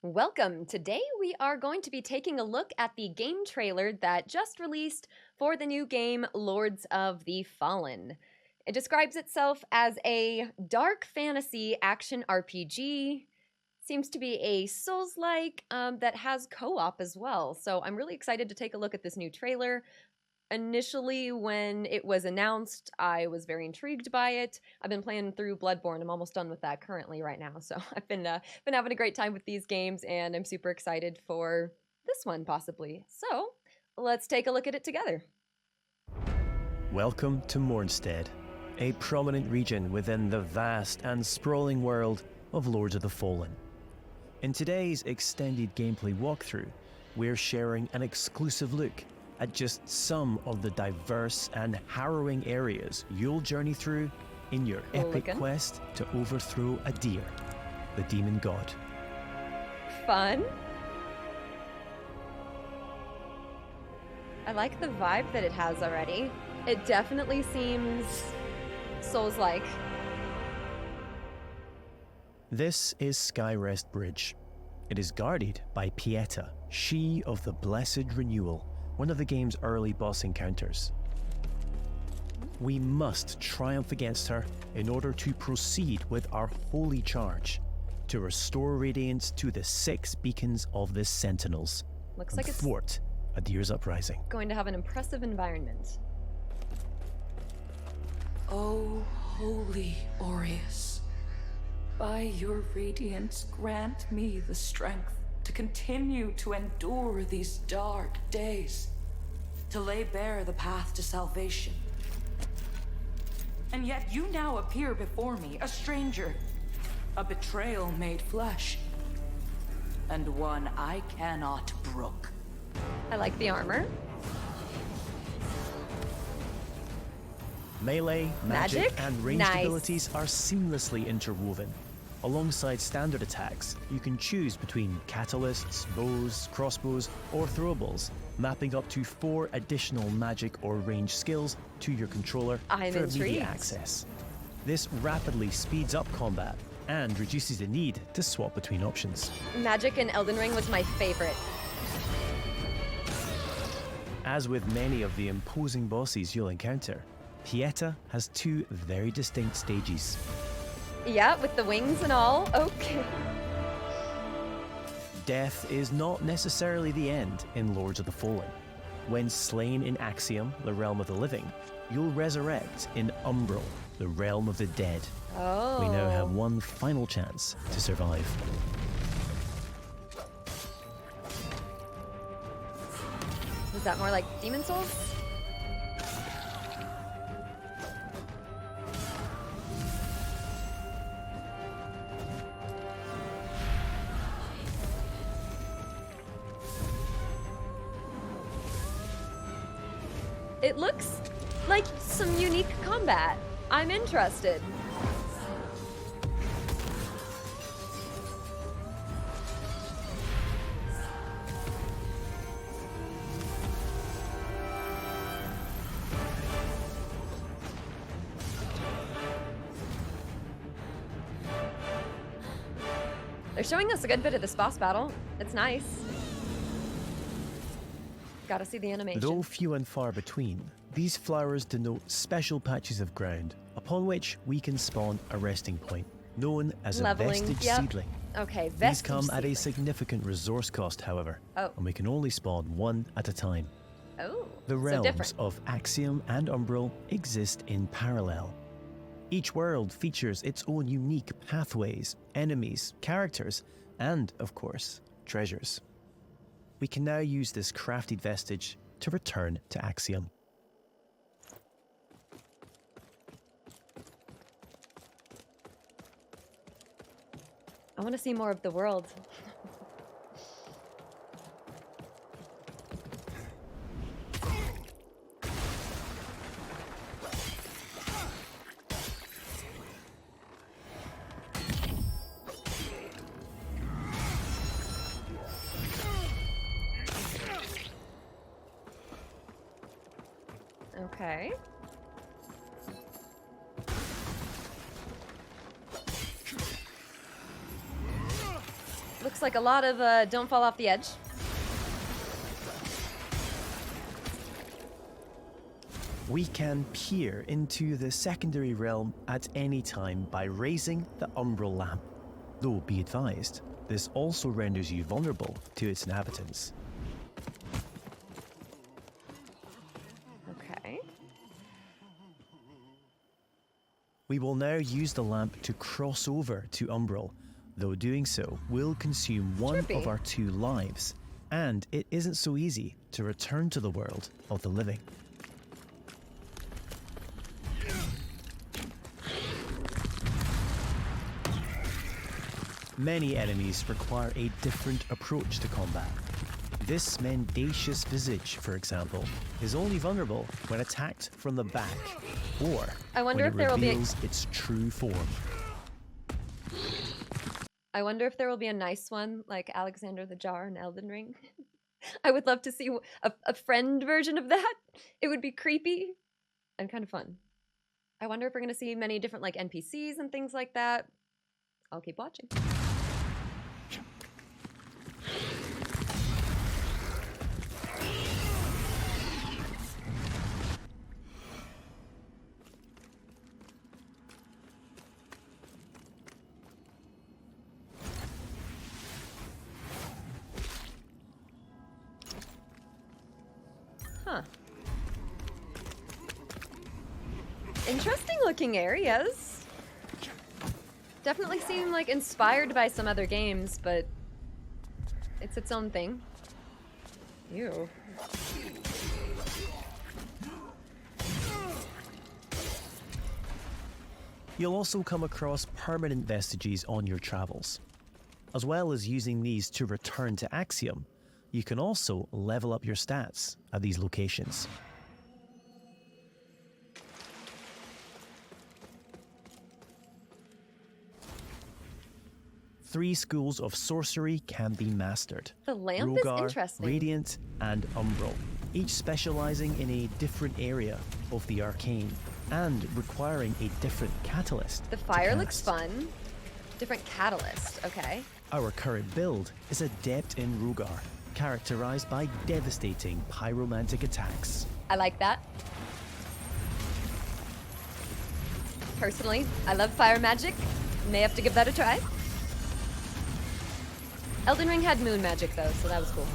Welcome! Today we are going to be taking a look at the game trailer that just released for the new game Lords of the Fallen. It describes itself as a dark fantasy action RPG. Seems to be a Souls-like that has co-op as well. So I'm really excited to take a look at this new trailer. Initially, when it was announced, I was very intrigued by it. I've been playing through Bloodborne. I'm almost done with that currently right now. So I've been having a great time with these games, and I'm super excited for this one possibly. So let's take a look at it together. Welcome to Mornstead, a prominent region within the vast and sprawling world of Lords of the Fallen. In today's extended gameplay walkthrough, we're sharing an exclusive look at just some of the diverse and harrowing areas you'll journey through in your epic quest to overthrow Adyr, the demon god. Fun. I like the vibe that it has already. It definitely seems Souls-like. This is Skyrest Bridge. It is guarded by Pieta, she of the Blessed Renewal, one of the game's early boss encounters. We must triumph against her in order to proceed with our holy charge to restore radiance to the 6 beacons of the Sentinels. Looks like it's thwart Adyr's uprising. Going to have an impressive environment. O holy Aureus, by your radiance grant me the strength to continue to endure these dark days, to lay bare the path to salvation. And yet you now appear before me, a stranger, a betrayal made flesh, and one I cannot brook. I like the armor. Melee, magic, and ranged nice. abilities are seamlessly interwoven. Alongside standard attacks, you can choose between catalysts, bows, crossbows, or throwables, mapping up to 4 additional magic or range skills to your controller for immediate access. This rapidly speeds up combat and reduces the need to swap between options. Magic in Elden Ring was my favorite. As with many of the imposing bosses you'll encounter, Pieta has 2 very distinct stages. Yeah, with the wings and all. Okay. Death is not necessarily the end in Lords of the Fallen. When slain in Axiom, the realm of the living, you'll resurrect in Umbral, the realm of the dead. Oh. We now have one final chance to survive. Is that more like Demon Souls? It looks like some unique combat. I'm interested. They're showing us a good bit of this boss battle. It's nice. Gotta see the animation. Though few and far between, these flowers denote special patches of ground upon which we can spawn a resting point, known as a vestige seedling. Okay, vestige These come at a significant resource cost, however, and we can only spawn one at a time. Oh, the realms of Axiom and Umbral exist in parallel. Each world features its own unique pathways, enemies, characters, and, of course, treasures. We can now use this crafted vestige to return to Axiom. I want to see more of the world. Okay. Looks like a lot of don't fall off the edge. We can peer into the secondary realm at any time by raising the umbral lamp. Though be advised, this also renders you vulnerable to its inhabitants. Okay. We will now use the lamp to cross over to Umbral, though doing so will consume one Trippy. of our 2 lives, and it isn't so easy to return to the world of the living. Many enemies require a different approach to combat. This mendacious visage, for example, is only vulnerable when attacked from the back, or I wonder when if there it will be reveals its true form. I wonder if there will be a nice one like Alexander the Jar in Elden Ring. I would love to see a friend version of that. It would be creepy and kind of fun. I wonder if we're going to see many different like NPCs and things like that. I'll keep watching. Huh. Interesting looking areas. Definitely seem like inspired by some other games, but it's its own thing. Ew. You'll also come across permanent vestiges on your travels. As well as using these to return to Axiom, you can also level up your stats at these locations. Three schools of sorcery can be mastered. The lamp Rogar, is interesting. Radiant, and Umbral, each specializing in a different area of the arcane and requiring a different catalyst. The fire to looks cast. fun. Different catalyst, okay. Our current build is adept in Rogar, characterized by devastating pyromantic attacks. I like that. Personally, I love fire magic. May have to give that a try. Elden Ring had moon magic though, so that was cool.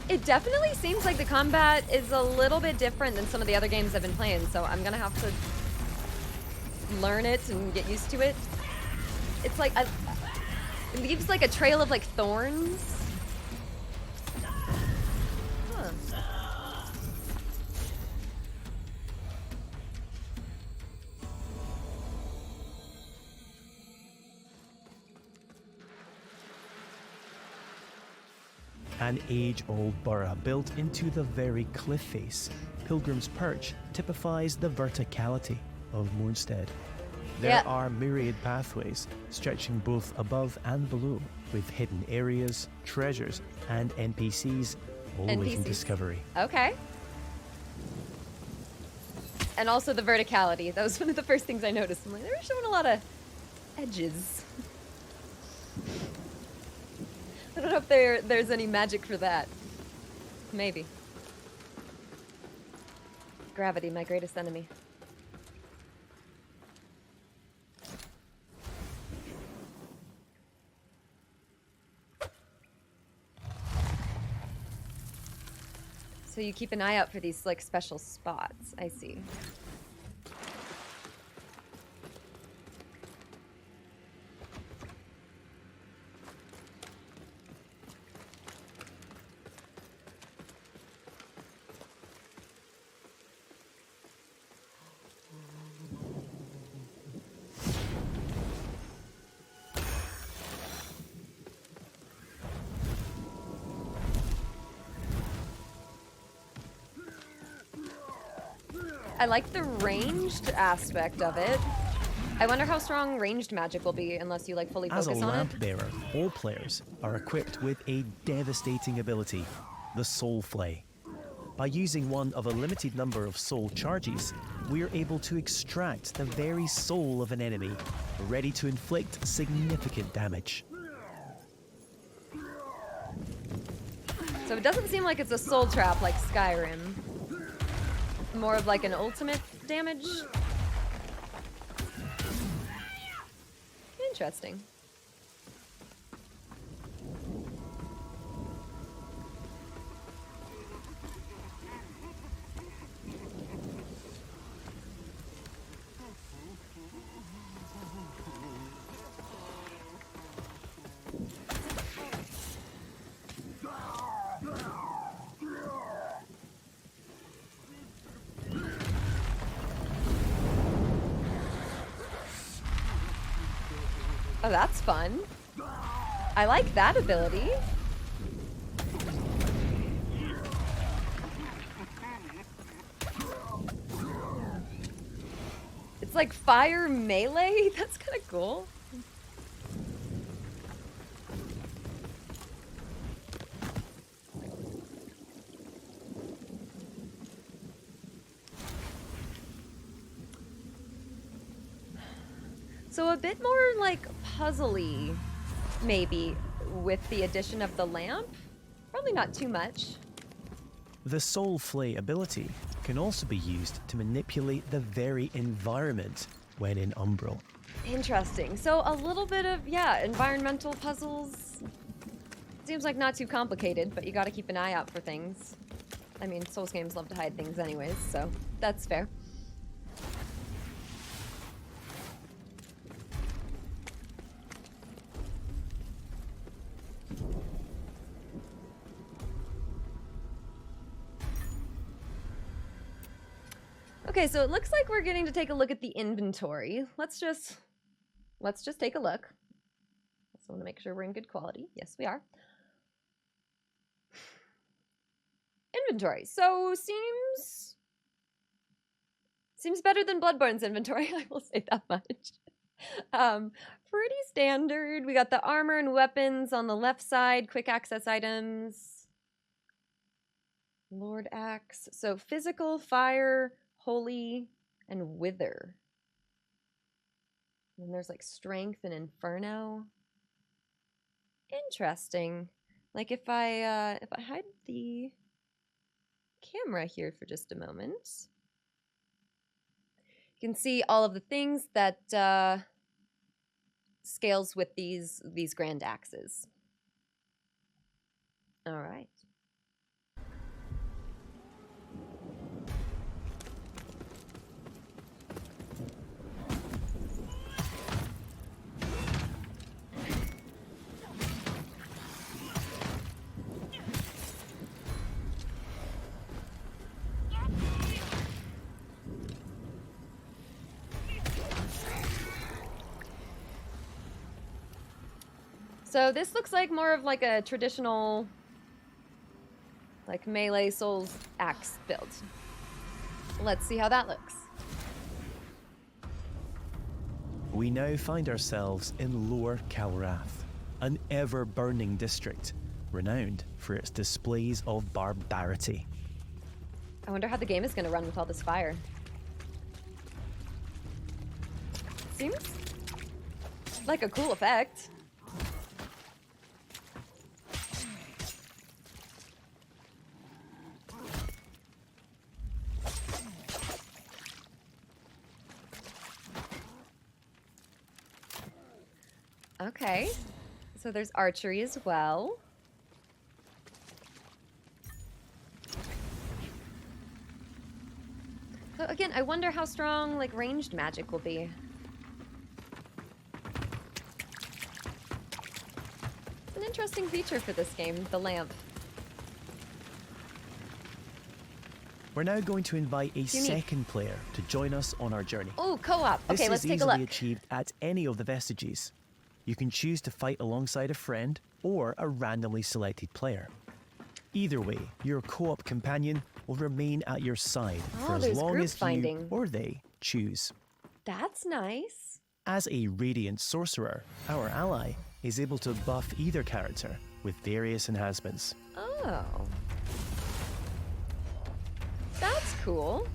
It definitely seems like the combat is a little bit different than some of the other games I've been playing, so I'm gonna have to learn it and get used to it. It's like, it leaves like a trail of like thorns. Huh. An age-old borough built into the very cliff face, Pilgrim's Perch typifies the verticality of Moonstead. There Yeah. are myriad pathways stretching both above and below, with hidden areas, treasures, and NPCs all awaiting NPCs. discovery. Okay. And also the verticality. That was one of the first things I noticed. I'm like, they were showing a lot of edges. I don't know if there's any magic for that. Maybe. Gravity, my greatest enemy. So you keep an eye out for these like special spots. I see. I like the ranged aspect of it. I wonder how strong ranged magic will be unless you like fully As a focus on lamp it. bearer, all players are equipped with a devastating ability, the Soul Flay. By using one of a limited number of soul charges, we are able to extract the very soul of an enemy, ready to inflict significant damage. So it doesn't seem like it's a soul trap like Skyrim. More of like an ultimate damage. Interesting. Oh, that's fun. I like that ability. It's like fire melee? That's kind of cool. So a bit more like puzzly, maybe, with the addition of the lamp. Probably not too much. The Soul Flay ability can also be used to manipulate the very environment when in Umbral. Interesting. So a little bit of, yeah, environmental puzzles. Seems like not too complicated, but you gotta keep an eye out for things. I mean, Souls games love to hide things anyways, so that's fair. Okay, so it looks like we're getting to take a look at the inventory. Let's just take a look. Just want to make sure we're in good quality. Yes, we are. Inventory. So seems better than Bloodborne's inventory. I will say that much. Pretty standard. We got the armor and weapons on the left side. Quick access items. Lord Axe. So physical, fire, holy, and wither. And there's like strength and inferno. Interesting. Like if I hide the camera here for just a moment, you can see all of the things that scales with these grand axes. All right. So this looks like more of like a traditional like melee Souls axe build. Let's see how that looks. We now find ourselves in Lower Calrath, an ever-burning district, renowned for its displays of barbarity. I wonder how the game is going to run with all this fire. Seems like a cool effect. Okay, so there's archery as well. So again, I wonder how strong like ranged magic will be. It's an interesting feature for this game, the lamp. We're now going to invite a second player to join us on our journey. Oh, co-op. Okay, let's take a look. This is easily achieved at any of the vestiges. You can choose to fight alongside a friend or a randomly selected player. Either way, your co-op companion will remain at your side for as long as you or they choose. That's nice. As a Radiant Sorcerer, our ally is able to buff either character with various enhancements. Oh. That's cool.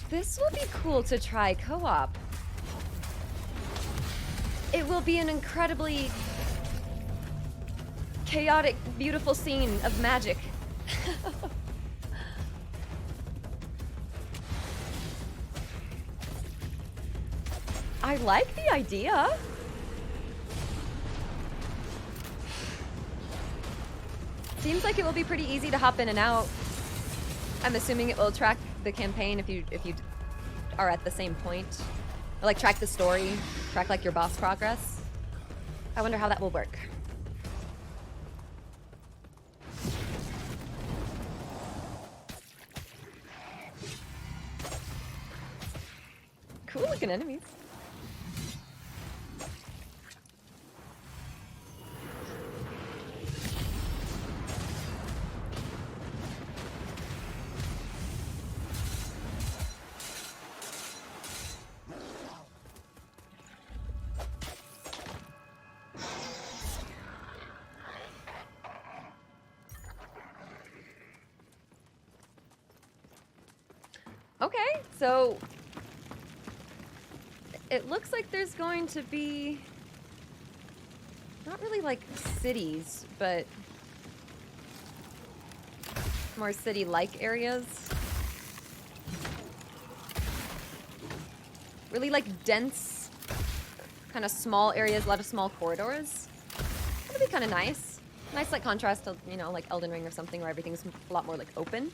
This will be cool to try co-op. It will be an incredibly chaotic, beautiful scene of magic. I like the idea. Seems like it will be pretty easy to hop in and out. I'm assuming it will track the campaign if you are at the same point. Or like track the story, track like your boss progress. I wonder how that will work. Cool looking enemies. Okay, so it looks like there's going to be not really like cities, but more city-like areas. Really like dense, kind of small areas, a lot of small corridors. That'd be kind of nice. Nice like contrast to, you know, like Elden Ring or something where everything's a lot more like open.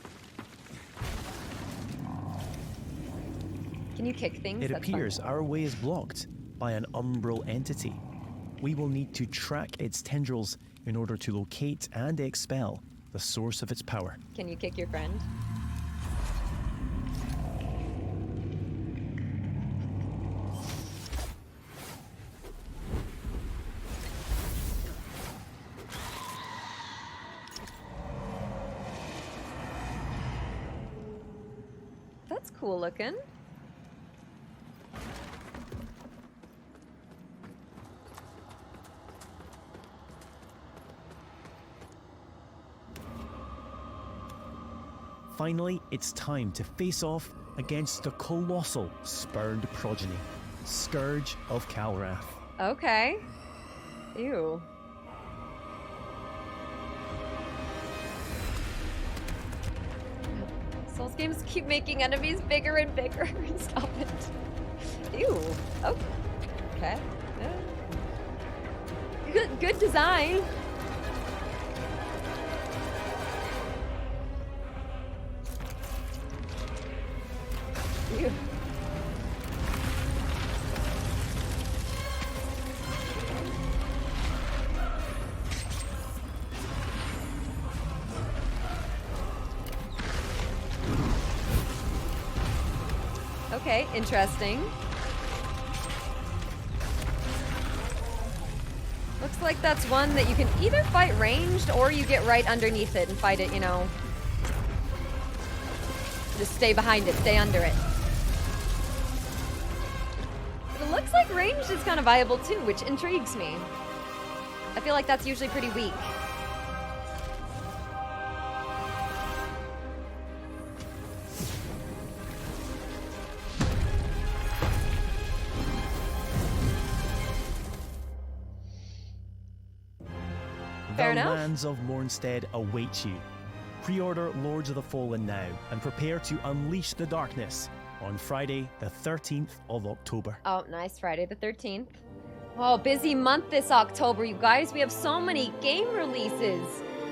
Can you kick things? It That's appears fun. our way is blocked by an umbral entity. We will need to track its tendrils in order to locate and expel the source of its power. Can you kick your friend? That's cool looking. Finally, it's time to face off against the colossal spurned progeny, Scourge of Calrath. Okay. Ew. Souls games keep making enemies bigger and bigger. Stop it. Ew. Oh. Okay. Good design. Ew. Okay, interesting. Looks like that's one that you can either fight ranged or you get right underneath it and fight it, you know. Just stay behind it, stay under it. But it looks like ranged is kind of viable too, which intrigues me. I feel like that's usually pretty weak. Fair The enough. lands of Mornstead await you. Pre-order Lords of the Fallen now and prepare to unleash the darkness on Friday, the 13th of October. Oh, nice. Friday the 13th. Oh, busy month this October, you guys. We have so many game releases.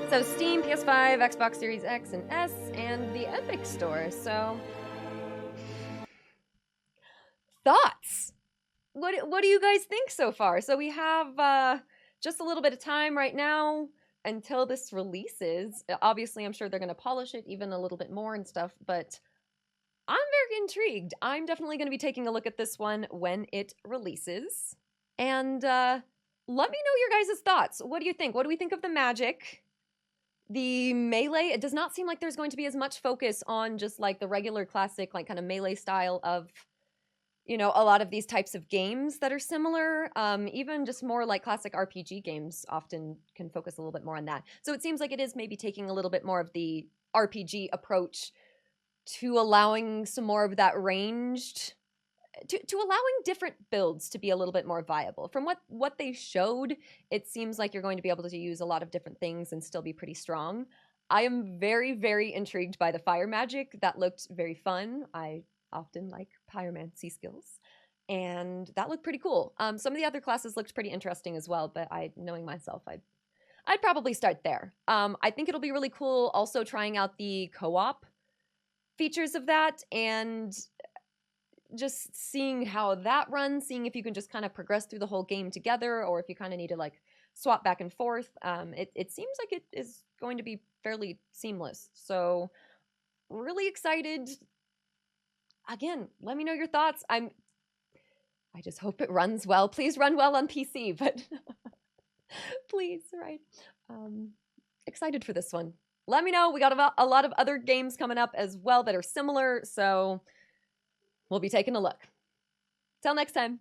So Steam, PS5, Xbox Series X and S, and the Epic Store. So, thoughts? What do you guys think so far? So we have just a little bit of time right now until this releases. Obviously, I'm sure they're going to polish it even a little bit more and stuff, but I'm very intrigued. I'm definitely going to be taking a look at this one when it releases. And let me know your guys' thoughts. What do you think? What do we think of the magic? The melee, it does not seem like there's going to be as much focus on just like the regular classic, like kind of melee style of, you know, a lot of these types of games that are similar. Even just more like classic RPG games often can focus a little bit more on that. So it seems like it is maybe taking a little bit more of the RPG approach to allowing some more of that ranged, to allowing different builds to be a little bit more viable. From what they showed, it seems like you're going to be able to use a lot of different things and still be pretty strong. I am very, very intrigued by the fire magic. That looked very fun. I often like pyromancy skills, and that looked pretty cool. Some of the other classes looked pretty interesting as well, but knowing myself, I'd probably start there. I think it'll be really cool also trying out the co-op features of that, and just seeing how that runs, seeing if you can just kind of progress through the whole game together, or if you kind of need to like swap back and forth. It seems like it is going to be fairly seamless. So really excited. Again, let me know your thoughts. I just hope it runs well. Please run well on PC, but please, right? Excited for this one. Let me know. We got a lot of other games coming up as well that are similar, so we'll be taking a look. Till next time.